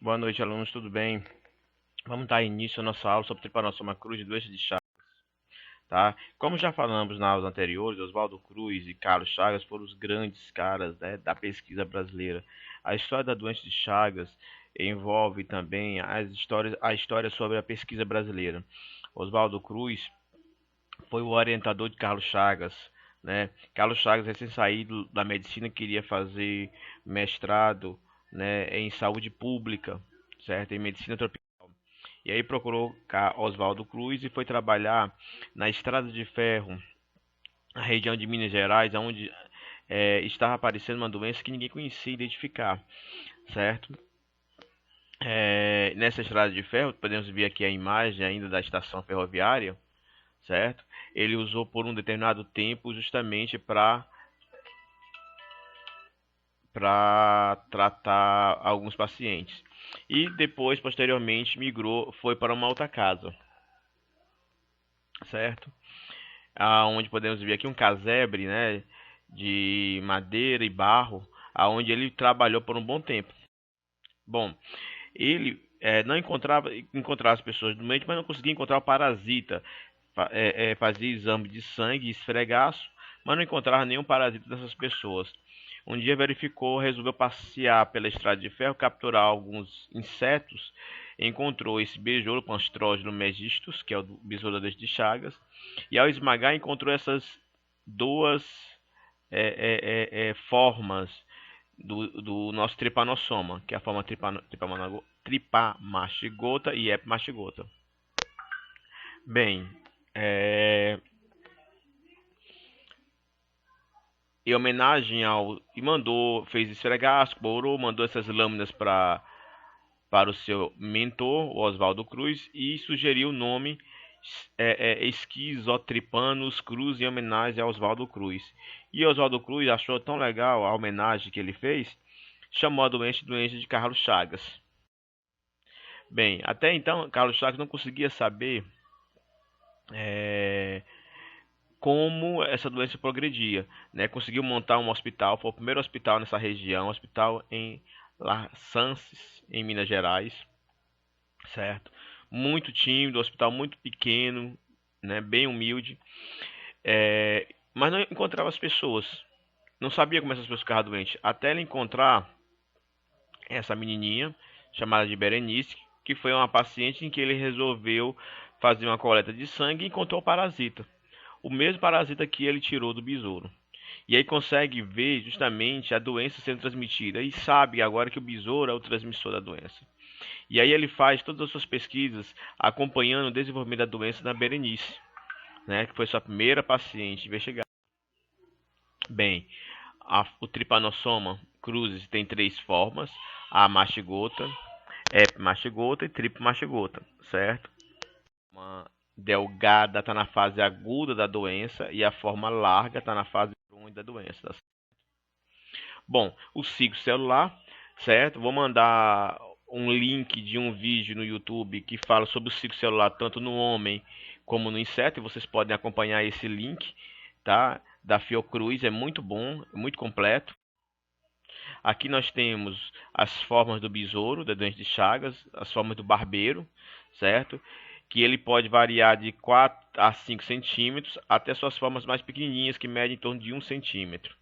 Boa noite, alunos, tudo bem? Vamos dar início à nossa aula sobre Trypanosoma cruzi e doença de Chagas, tá? Como já falamos nas aulas anteriores, Oswaldo Cruz e Carlos Chagas foram os grandes caras, né, da pesquisa brasileira. A história da doença de Chagas envolve também a história sobre a pesquisa brasileira. Oswaldo Cruz foi o orientador de Carlos Chagas, né? Carlos Chagas, recém-saído da medicina, queria fazer mestrado, né, em saúde pública, certo? Em medicina tropical. E aí procurou Oswaldo Cruz e foi trabalhar na Estrada de Ferro, na região de Minas Gerais, onde estava aparecendo uma doença que ninguém conhecia identificar, certo? Nessa Estrada de Ferro, podemos ver aqui a imagem ainda da estação ferroviária, certo? Ele usou por um determinado tempo justamente para tratar alguns pacientes. E depois, posteriormente, migrou, foi para uma outra casa, certo? Aonde podemos ver aqui um casebre, né, de madeira e barro, aonde ele trabalhou por um bom tempo. Bom, ele não encontrava as pessoas doentes, mas não conseguia encontrar o parasita. Fazia exame de sangue, esfregaço, mas não encontrava nenhum parasita dessas pessoas. Um dia verificou, resolveu passear pela estrada de ferro, capturar alguns insetos, encontrou esse besouro Panstrógilo megistus, que é o besouro de Chagas, e ao esmagar encontrou essas duas formas do nosso tripanossoma, que é a forma tripamastigota e epimastigota. Bem, em homenagem ao. E mandou, fez esfregar, borou, mandou essas lâminas para o seu mentor, o Oswaldo Cruz, e sugeriu o nome Esquizotripanus Cruz em homenagem a Oswaldo Cruz. E Oswaldo Cruz achou tão legal a homenagem que ele fez, chamou a doença de Carlos Chagas. Bem, até então Carlos Chagas não conseguia saber como essa doença progredia, né? Conseguiu montar um hospital, foi o primeiro hospital nessa região, um hospital em La Sances, em Minas Gerais, certo? Muito tímido, hospital muito pequeno, né? Bem humilde, mas não encontrava as pessoas, não sabia como essas pessoas ficavam doentes, até ele encontrar essa menininha chamada de Berenice, que foi uma paciente em que ele resolveu fazer uma coleta de sangue e encontrou o parasita, o mesmo parasita que ele tirou do besouro. E aí consegue ver justamente a doença sendo transmitida e sabe agora que o besouro é o transmissor da doença. E aí ele faz todas as suas pesquisas acompanhando o desenvolvimento da doença na Berenice, né, que foi sua primeira paciente investigada. Bem, o Trypanosoma cruzi tem três formas: a mastigota, epimastigota e tripomastigota, certo? Uma delgada está na fase aguda da doença e a forma larga está na fase crônica da doença. Tá? Bom, o ciclo celular, certo? Vou mandar um link de um vídeo no YouTube que fala sobre o ciclo celular tanto no homem como no inseto, e vocês podem acompanhar esse link, tá? Da Fiocruz, é muito bom, é muito completo. Aqui nós temos as formas do besouro, da doença de Chagas, as formas do barbeiro, certo? Que ele pode variar de 4 a 5 centímetros até suas formas mais pequenininhas, que medem em torno de 1 centímetro,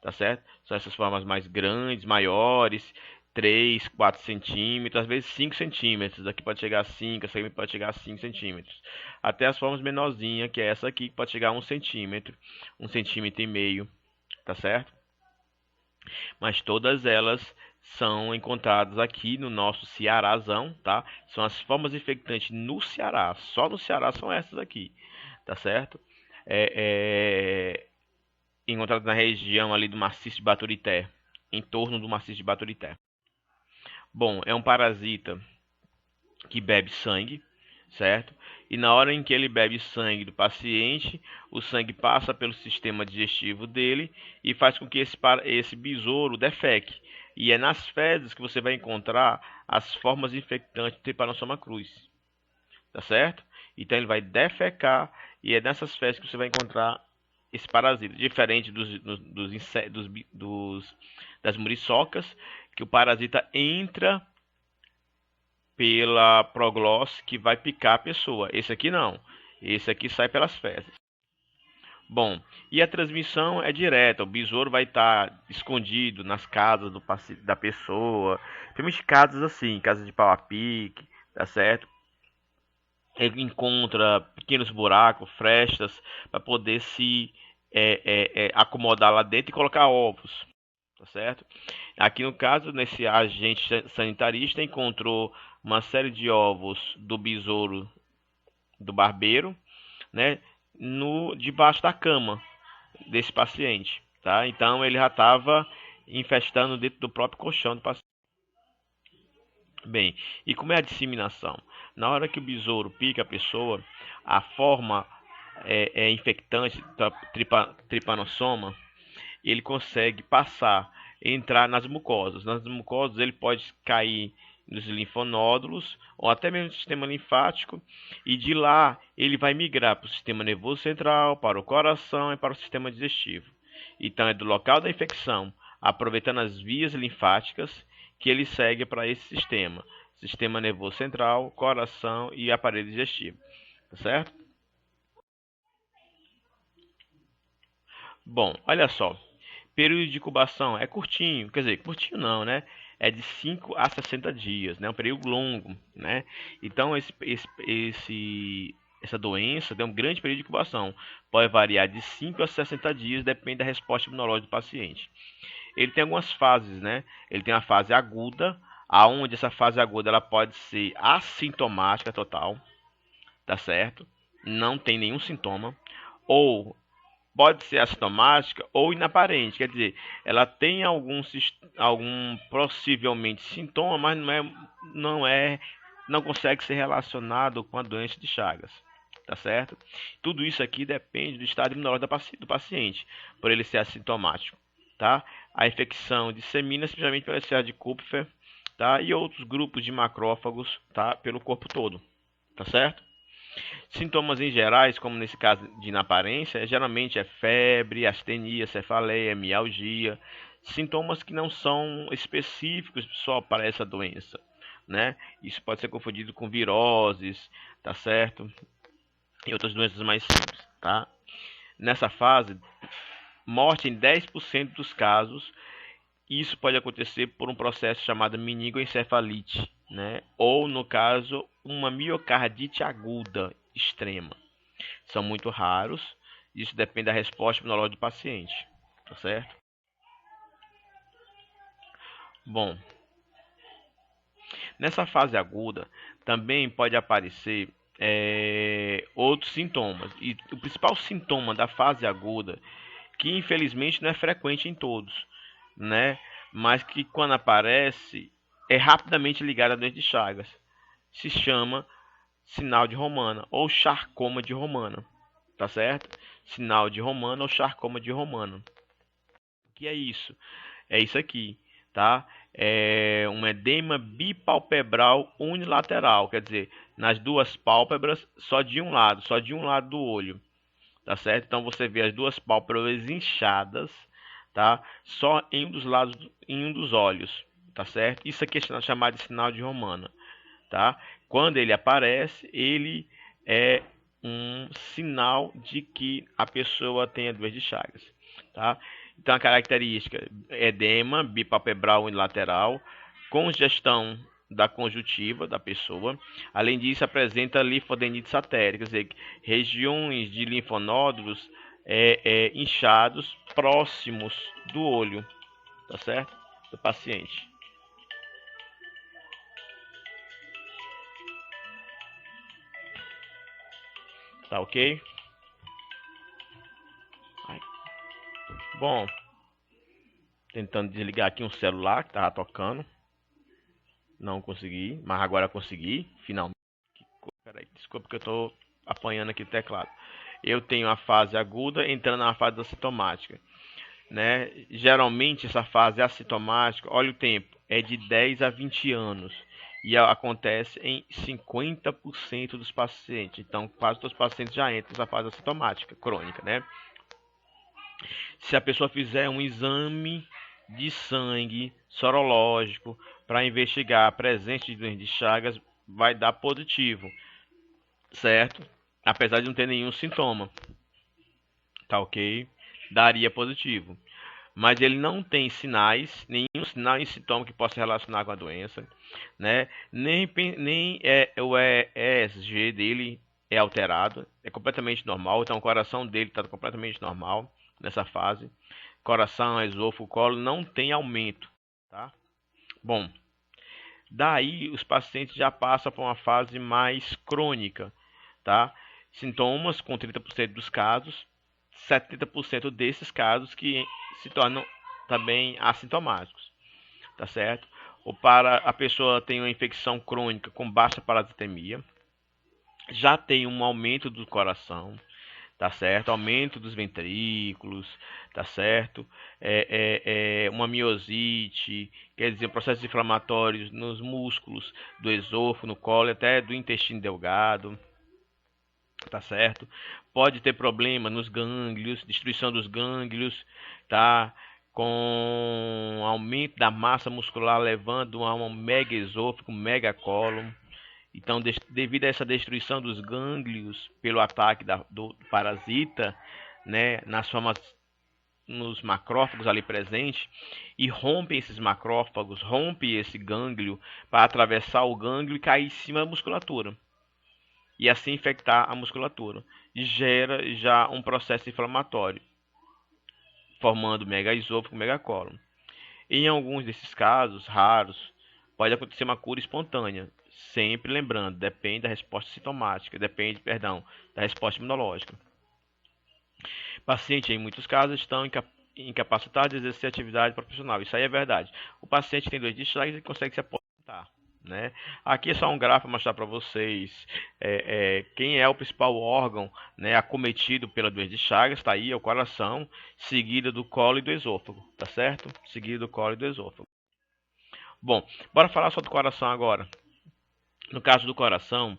tá certo? São essas formas mais grandes, maiores, 3, 4 centímetros, às vezes 5 centímetros. Aqui pode chegar a 5, essa aqui pode chegar a 5 centímetros. Até as formas menorzinhas, que é essa aqui, que pode chegar a 1 centímetro e meio, tá certo? Mas todas elas são encontradas aqui no nosso Cearazão, tá? São as formas infectantes no Ceará, só no Ceará são essas aqui, tá certo? Encontradas na região ali do maciço de Baturité, em torno do maciço de Baturité. Bom, é um parasita que bebe sangue, certo? E na hora em que ele bebe sangue do paciente, o sangue passa pelo sistema digestivo dele e faz com que esse besouro defeque. E é nas fezes que você vai encontrar as formas infectantes do Trypanosoma cruzi, tá certo? Então ele vai defecar e é nessas fezes que você vai encontrar esse parasita, diferente das muriçocas, que o parasita entra pela proglosse, que vai picar a pessoa. Esse aqui não. Esse aqui sai pelas fezes. Bom, e a transmissão é direta. O besouro vai estar escondido nas casas da pessoa, principalmente casas assim, casas de pau a pique, tá certo? Ele encontra pequenos buracos, frestas, para poder se acomodar lá dentro e colocar ovos, tá certo? Aqui no caso, nesse agente sanitarista encontrou uma série de ovos do besouro do barbeiro, né, no debaixo da cama desse paciente, tá? Então ele já estava infestando dentro do próprio colchão do paciente. Bem, e como é a disseminação? Na hora que o besouro pica a pessoa, a forma infectante da tripanossoma, ele consegue passar, entrar nas mucosas. Nas mucosas ele pode cair nos linfonódulos ou até mesmo no sistema linfático, e de lá ele vai migrar para o sistema nervoso central, para o coração e para o sistema digestivo. Então é do local da infecção, aproveitando as vias linfáticas, que ele segue para esse sistema. Sistema nervoso central, coração e aparelho digestivo. Tá certo? Bom, olha só. Período de incubação é curtinho, quer dizer, curtinho não, né? É de 5 a 60 dias, né? Um período longo, né? Então, essa doença tem um grande período de incubação. Pode variar de 5 a 60 dias, depende da resposta imunológica do paciente. Ele tem algumas fases, né? Ele tem a fase aguda, aonde essa fase aguda ela pode ser assintomática total, tá certo? Não tem nenhum sintoma. Ou pode ser assintomática ou inaparente, quer dizer, ela tem algum possivelmente sintoma, mas não consegue ser relacionado com a doença de Chagas, tá certo? Tudo isso aqui depende do estado imunológico do paciente, por ele ser assintomático, tá? A infecção dissemina simplesmente pela estrela de Kupfer, tá? E outros grupos de macrófagos, tá? Pelo corpo todo, tá certo? Sintomas em gerais, como nesse caso de inaparência, geralmente é febre, astenia, cefaleia, mialgia, sintomas que não são específicos só para essa doença, né? Isso pode ser confundido com viroses, tá certo? E outras doenças mais simples, tá? Nessa fase, morte em 10% dos casos. Isso pode acontecer por um processo chamado meningoencefalite, né? Ou, no caso, uma miocardite aguda extrema. São muito raros. Isso depende da resposta imunológica do paciente, tá certo? Bom, nessa fase aguda também pode aparecer outros sintomas. E o principal sintoma da fase aguda, que infelizmente não é frequente em todos, né? Mas que quando aparece é rapidamente ligado à doença de Chagas. Se chama sinal de Romana ou sarcoma de Romana, tá certo? Sinal de Romana ou sarcoma de Romana. O que é isso? É isso aqui, tá? É um edema bipalpebral unilateral, quer dizer, nas duas pálpebras, só de um lado do olho, tá certo? Então você vê as duas pálpebras inchadas, tá? Só em um dos lados, em um dos olhos, tá certo? Isso aqui é chamado de sinal de Romana, tá? Quando ele aparece, ele é um sinal de que a pessoa tem a doença de Chagas, tá? Então a característica: edema bipalpebral unilateral, congestão da conjuntiva da pessoa. Além disso, apresenta linfodenite satérica, quer dizer, regiões de linfonódulos inchados próximos do olho, tá certo? Do paciente. Tá ok? Bom, tentando desligar aqui um celular que tava tocando. Não consegui, mas agora consegui, finalmente. Peraí, desculpa que eu tô apanhando aqui o teclado. Eu tenho a fase aguda entrando na fase assintomática, né? Geralmente essa fase assintomática, olha o tempo, é de 10 a 20 anos e acontece em 50% dos pacientes. Então, quase todos os pacientes já entram nessa fase assintomática crônica, né? Se a pessoa fizer um exame de sangue sorológico para investigar a presença de doença de Chagas, vai dar positivo, certo? Apesar de não ter nenhum sintoma, tá ok? Daria positivo. Mas ele não tem sinais, nenhum sinal e sintoma que possa relacionar com a doença, né? Nem o ESG dele é alterado, é completamente normal, então o coração dele está completamente normal nessa fase. Coração, esôfago, colo não tem aumento, tá? Bom, daí os pacientes já passam para uma fase mais crônica, tá? Sintomas com 30% dos casos, 70% desses casos que se tornam também assintomáticos, tá certo? Ou para a pessoa tem uma infecção crônica com baixa parasitemia, já tem um aumento do coração, tá certo? Aumento dos ventrículos, tá certo? Uma miosite, quer dizer, processos inflamatórios nos músculos do esôfago, no colo, até do intestino delgado, tá certo? Pode ter problema nos gânglios, destruição dos gânglios, tá? Com aumento da massa muscular levando a um mega esôfago, mega cólon. Então, devido a essa destruição dos gânglios pelo ataque do parasita, né, nos macrófagos ali presentes, e rompem esses macrófagos, rompe esse gânglio para atravessar o gânglio e cair em cima da musculatura. E assim infectar a musculatura. E gera já um processo inflamatório, formando megaesôfago, megacólon. Em alguns desses casos raros, pode acontecer uma cura espontânea. Sempre lembrando, depende da resposta sintomática, depende, perdão, da resposta imunológica. Pacientes, em muitos casos, estão incapacitados de exercer atividade profissional. Isso aí é verdade. O paciente tem doença de Chagas e consegue se aposentar, né? Aqui é só um gráfico para mostrar para vocês quem é o principal órgão, né, acometido pela doença de Chagas. Está aí, é o coração, seguido do colo e do esôfago, tá certo? Seguido do colo e do esôfago. Bom, bora falar só do coração agora. No caso do coração,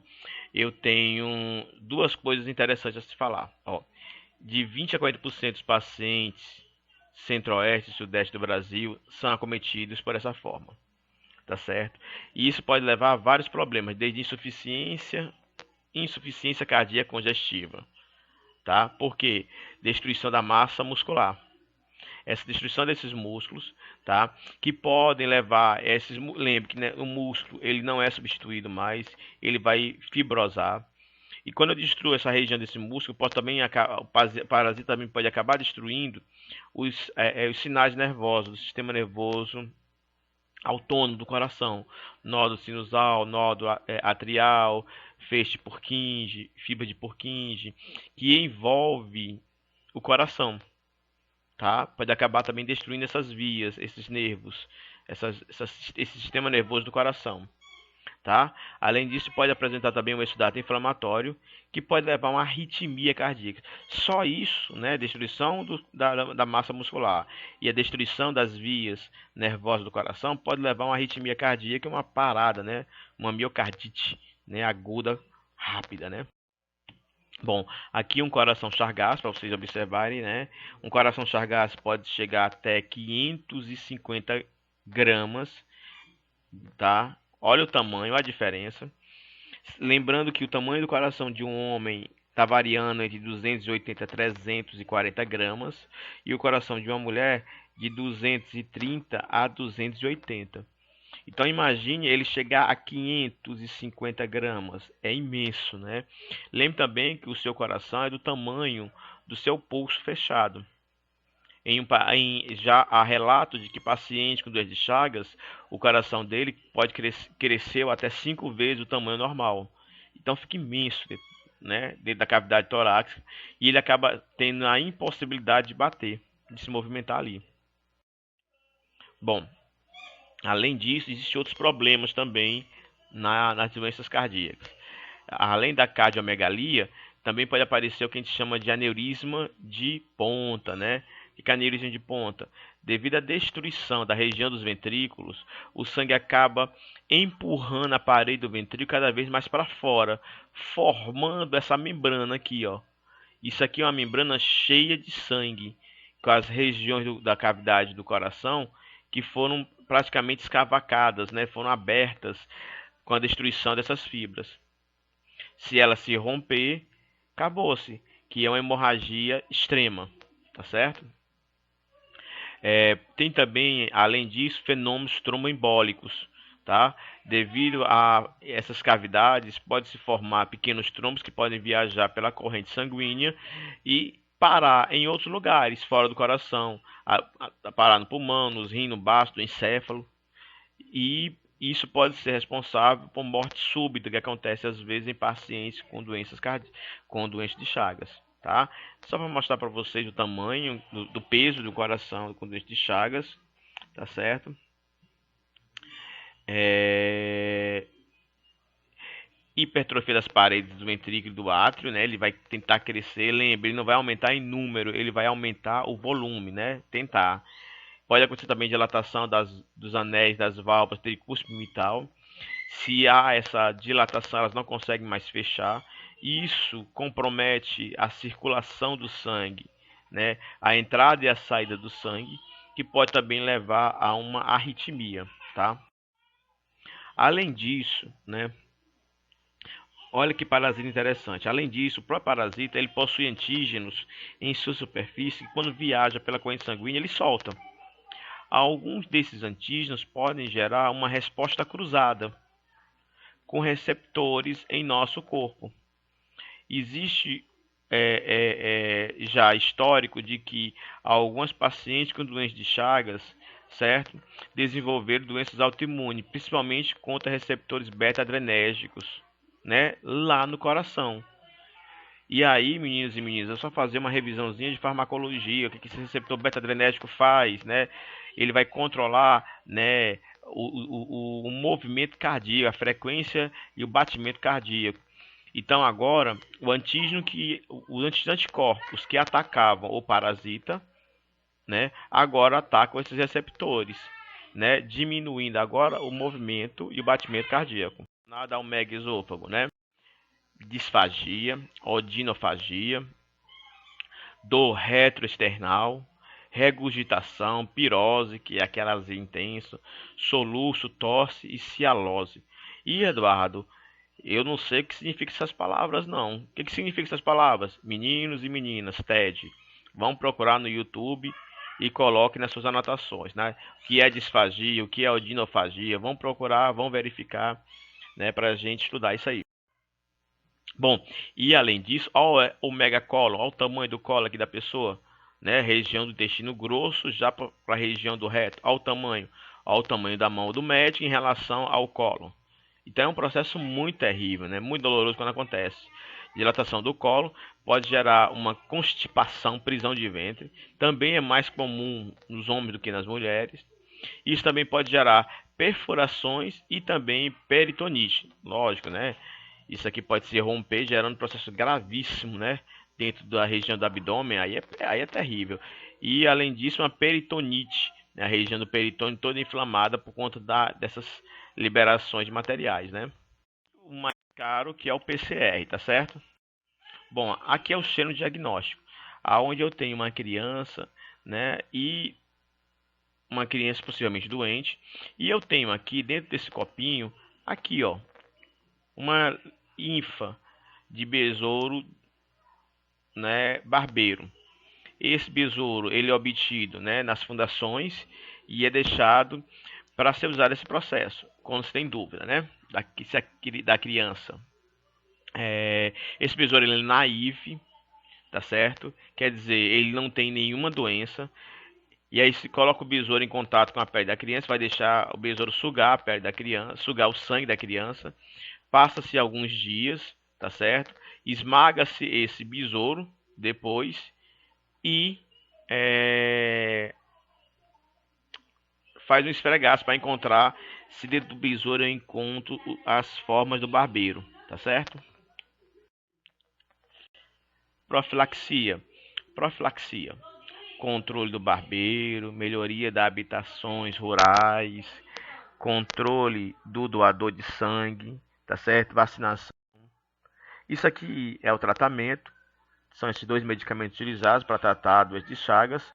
eu tenho duas coisas interessantes a se falar. Ó, de 20 a 40% dos pacientes centro-oeste e sudeste do Brasil são acometidos por essa forma, tá certo? E isso pode levar a vários problemas, desde insuficiência cardíaca congestiva, tá? Por quê? Destruição da massa muscular. Essa destruição desses músculos, tá? Que podem levar esses, lembre que, né, o músculo ele não é substituído mais, ele vai fibrosar. E quando eu destruo essa região desse músculo, pode também o parasita também pode acabar destruindo os sinais nervosos do sistema nervoso autônomo do coração, nódo sinusal, nódo atrial, feixe de Purkinje, fibra de Purkinje, que envolve o coração, tá? Pode acabar também destruindo essas vias, esses nervos, esse sistema nervoso do coração, tá? Além disso, pode apresentar também um exudato inflamatório que pode levar a uma arritmia cardíaca. Só isso, né? Destruição da massa muscular e a destruição das vias nervosas do coração pode levar a uma arritmia cardíaca e uma parada, né? Uma miocardite, né? Aguda, rápida, né? Bom, aqui um coração Chargas, para vocês observarem, né? Um coração Chargas pode chegar até 550 gramas, tá? Olha o tamanho, a diferença. Lembrando que o tamanho do coração de um homem está variando entre 280 a 340 gramas e o coração de uma mulher de 230 a 280. Então imagine ele chegar a 550 gramas, é imenso, né? Lembre também que o seu coração é do tamanho do seu pulso fechado. Já há relatos de que pacientes com doença de Chagas, o coração dele pode crescer até 5 vezes o tamanho normal. Então fica imenso, né, dentro da cavidade torácica e ele acaba tendo a impossibilidade de bater, de se movimentar ali. Bom, além disso, existem outros problemas também nas doenças cardíacas. Além da cardiomegalia, também pode aparecer o que a gente chama de aneurisma de ponta, né? Que aneurisma de ponta? Devido à destruição da região dos ventrículos, o sangue acaba empurrando a parede do ventrículo cada vez mais para fora, formando essa membrana aqui, ó. Isso aqui é uma membrana cheia de sangue, com as regiões da cavidade do coração que foram praticamente escavacadas, né? Foram abertas com a destruição dessas fibras. Se ela se romper, acabou-se, que é uma hemorragia extrema, tá certo? Tem também, além disso, fenômenos tromboembólicos, tá? Devido a essas cavidades, pode se formar pequenos trombos que podem viajar pela corrente sanguínea e parar em outros lugares, fora do coração, parar no pulmão, nos rins, no baço, no encéfalo, e isso pode ser responsável por morte súbita, que acontece às vezes em pacientes com com doenças de Chagas, tá? Só para mostrar para vocês o tamanho, do peso do coração com doença de Chagas, tá certo? Hipertrofia das paredes do ventrículo e do átrio, né? Ele vai tentar crescer, lembre, ele não vai aumentar em número, ele vai aumentar o volume, né? Tentar. Pode acontecer também dilatação dos anéis das válvulas tricúspide mitral. Se há essa dilatação, elas não conseguem mais fechar. Isso compromete a circulação do sangue, né? A entrada e a saída do sangue, que pode também levar a uma arritmia, tá? Além disso, né? Olha que parasita interessante. Além disso, o próprio parasita ele possui antígenos em sua superfície que, quando viaja pela corrente sanguínea, ele solta. Alguns desses antígenos podem gerar uma resposta cruzada com receptores em nosso corpo. Existe já histórico de que alguns pacientes com doenças de Chagas, certo, desenvolveram doenças autoimunes, principalmente contra receptores beta-adrenérgicos, né, lá no coração. E aí, meninos e meninas, é só fazer uma revisãozinha de farmacologia, o que esse receptor beta-adrenérgico faz, né? Ele vai controlar, né, o movimento cardíaco, a frequência e o batimento cardíaco. Então agora, os anticorpos que atacavam o parasita, né, agora atacam esses receptores, né, diminuindo agora o movimento e o batimento cardíaco. Nada ao megaesôfago, né? Disfagia, odinofagia, dor retroesternal, regurgitação, pirose, que é aquela azia intensa, soluço, tosse e cialose. E Eduardo, eu não sei o que significa essas palavras, não. O que significa essas palavras? Meninos e meninas, TED, vão procurar no YouTube e coloquem nas suas anotações, né? O que é disfagia, o que é odinofagia, vão procurar, vão verificar, né, para a gente estudar isso aí. Bom, e além disso, olha o megacólon, olha o tamanho do colo aqui da pessoa, né? Região do intestino grosso, já para a região do reto, olha o tamanho da mão do médico em relação ao cólon. Então é um processo muito terrível, né? Muito doloroso quando acontece. Dilatação do colo pode gerar uma constipação, prisão de ventre. Também é mais comum nos homens do que nas mulheres. Isso também pode gerar perfurações e também peritonite. Lógico, né? Isso aqui pode se romper, gerando um processo gravíssimo, né? Dentro da região do abdômen, aí é terrível. E além disso, uma peritonite, né? A região do peritônio toda inflamada por conta dessas liberações de materiais, né? O mais caro que é o PCR, tá certo? Bom, aqui é o seno diagnóstico, aonde eu tenho uma criança, né? E uma criança possivelmente doente, e eu tenho aqui dentro desse copinho, aqui ó, uma linfa de besouro, né, barbeiro. Esse besouro ele é obtido, né, nas fundações e é deixado para ser usado esse processo, quando se tem dúvida, né, da criança. Esse besouro ele é naive, tá certo? Quer dizer, ele não tem nenhuma doença. E aí se coloca o besouro em contato com a pele da criança, vai deixar o besouro sugar a pele da criança, sugar o sangue da criança. Passa-se alguns dias, tá certo? Esmaga-se esse besouro depois e faz um esfregaço para encontrar se dentro do besouro eu encontro as formas do barbeiro, tá certo? Profilaxia. Profilaxia. Controle do barbeiro, melhoria das habitações rurais, controle do doador de sangue, tá certo? Vacinação. Isso aqui é o tratamento. São esses dois medicamentos utilizados para tratar a doença de Chagas.